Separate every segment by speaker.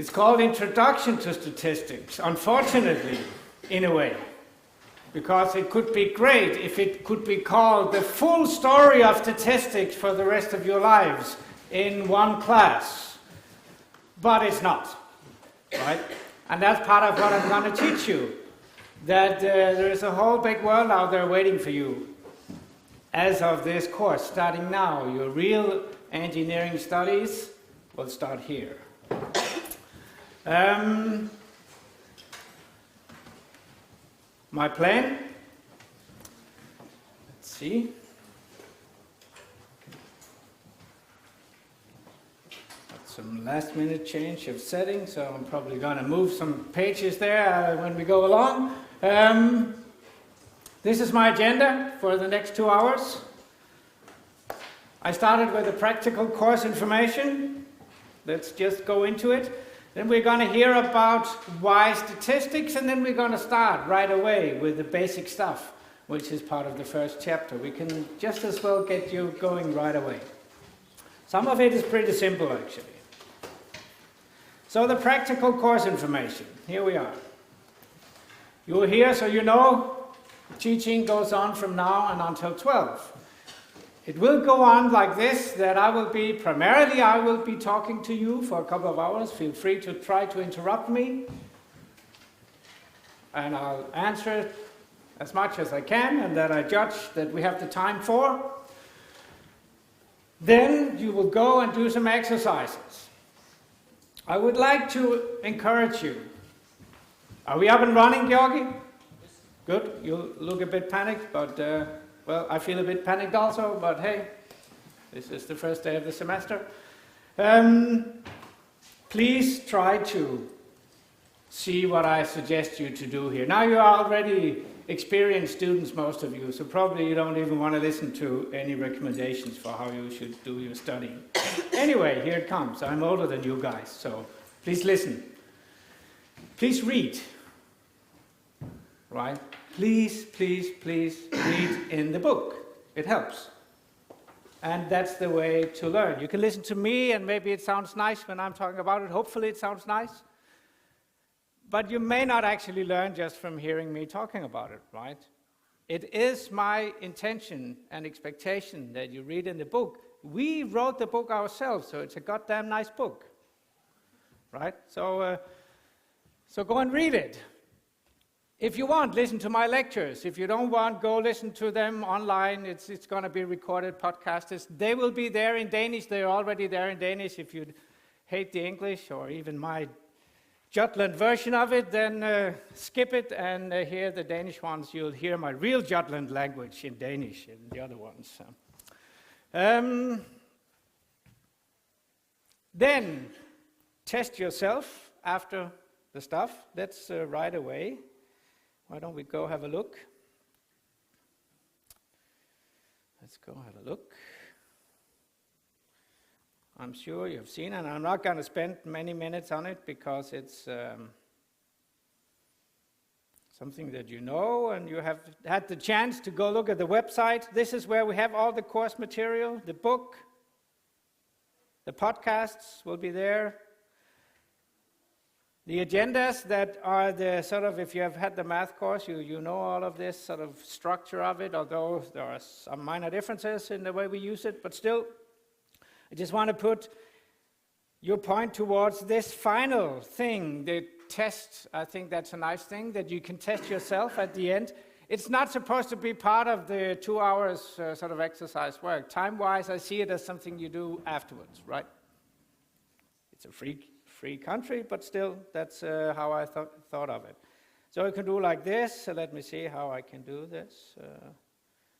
Speaker 1: It's called Introduction to Statistics, unfortunately, in a way. Because it could be great if it could be called the full story of statistics for the rest of your lives in one class. But it's not, right? And that's part of what I'm going to teach you. That there is a whole big world out there waiting for you as of this course, starting now. Your real engineering studies will start here. My plan, let's see. Got some last minute change of settings, so I'm probably going to move some pages there when we go along. This is my agenda for the next 2 hours. I started with the practical course information. Let's just go into it. Then we're going to hear about why statistics, and then we're going to start right away with the basic stuff, which is part of the first chapter. We can just as well get you going right away. Some of it is pretty simple, actually. So the practical course information, here we are. You're here, so you know teaching goes on from now and until 12. It will go on like this, that I will be talking to you for a couple of hours. Feel free to try to interrupt me. And I'll answer as much as I can and that I judge that we have the time for. Then you will go and do some exercises. I would like to encourage you. Are we up and running, Georgi? Good. You look a bit panicked, but well, I feel a bit panicked also, but hey, this is the first day of the semester. Please try to see what I suggest you to do here. Now you are already experienced students, most of you, so probably you don't even want to listen to any recommendations for how you should do your studying. Anyway, here it comes. I'm older than you guys, so please listen. Please read. Right? Please, please, please read in the book. It helps. And that's the way to learn. You can listen to me, and maybe it sounds nice when I'm talking about it. Hopefully it sounds nice. But you may not actually learn just from hearing me talking about it, right? It is my intention and expectation that you read in the book. We wrote the book ourselves, so it's a goddamn nice book. Right? So go and read it. If you want, listen to my lectures. If you don't want, go listen to them online. It's going to be recorded, podcasted. They will be there in Danish. They're already there in Danish. If you hate the English or even my Jutland version of it, then skip it and hear the Danish ones. You'll hear my real Jutland language in Danish in the other ones. Then test yourself after the stuff. That's right away. Why don't we go have a look? Let's go have a look. I'm sure you've seen it, and I'm not going to spend many minutes on it because it's something that you know, and you have had the chance to go look at the website. This is where we have all the course material, the book, the podcasts will be there. The agendas that are the sort of, if you have had the math course, you know all of this sort of structure of it, although there are some minor differences in the way we use it, but still, I just want to put your point towards this final thing, the test. I think that's a nice thing, that you can test yourself at the end. It's not supposed to be part of the 2 hours sort of exercise work. Time-wise, I see it as something you do afterwards, right? It's a free country, but still, that's how I thought of it. So you can do like this. So let me see how I can do this.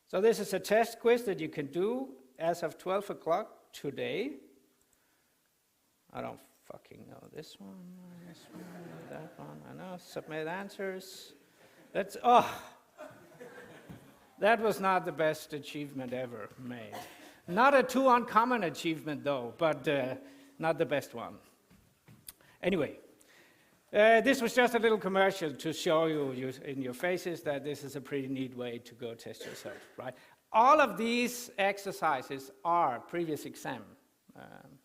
Speaker 1: So this is a test quiz that you can do as of 12 o'clock today. I don't fucking know this one, that one. I know. Submit answers. That was not the best achievement ever made. Not a too uncommon achievement though, but not the best one. Anyway, this was just a little commercial to show you in your faces that this is a pretty neat way to go test yourself, right? All of these exercises are previous exam.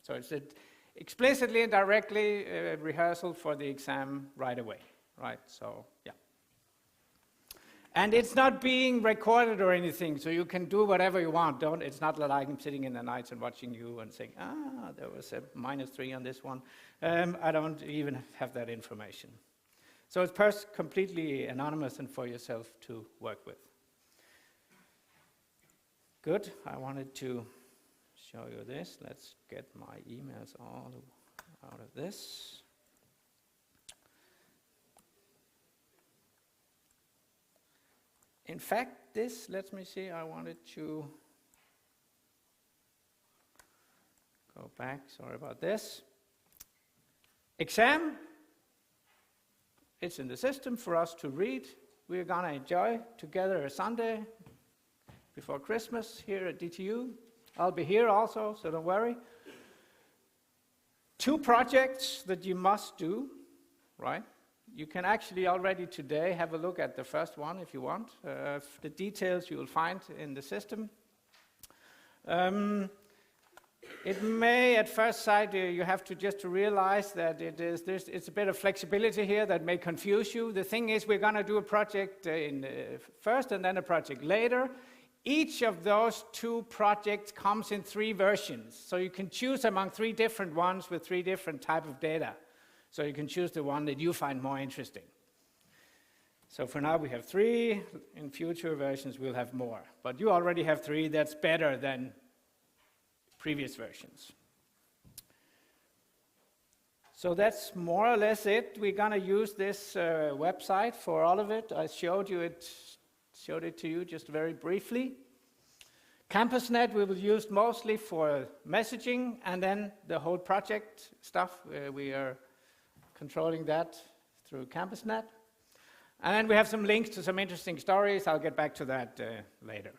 Speaker 1: So explicitly and directly rehearsal for the exam right away, right? So, yeah. And it's not being recorded or anything, so you can do whatever you want. It's not like I'm sitting in the nights and watching you and saying, there was a -3 on this one. I don't even have that information. So it's completely anonymous and for yourself to work with. Good, I wanted to show you this. Let's get my emails all out of this. In fact, this, let me see, I wanted to go back, sorry about this. Exam, it's in the system for us to read. We're gonna enjoy together a Sunday before Christmas here at DTU. I'll be here also, so don't worry. 2 projects that you must do, right? You can actually already today have a look at the first one if you want. The details you will find in the system. It may, at first sight, you have to just to realize that it's a bit of flexibility here that may confuse you. The thing is, we're going to do a project first and then a project later. Each of those 2 projects comes in 3 versions. So you can choose among 3 different ones with 3 different type of data. So you can choose the one that you find more interesting. So for now we have 3. In future versions we'll have more. But you already have 3. That's better than previous versions. So that's more or less it. We're going to use this website for all of it. I showed it to you just very briefly. CampusNet we will use mostly for messaging, and then the whole project stuff we are controlling that through CampusNet. And we have some links to some interesting stories. I'll get back to that later.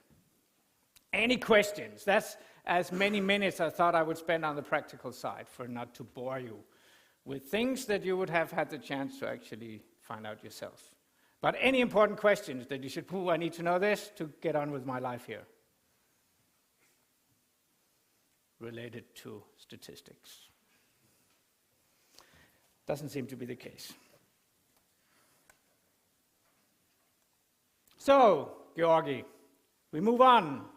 Speaker 1: Any questions? That's as many minutes I thought I would spend on the practical side for not to bore you with things that you would have had the chance to actually find out yourself. But any important questions that you should, I need to know this to get on with my life here, related to statistics? Doesn't seem to be the case. So, Georgi, we move on.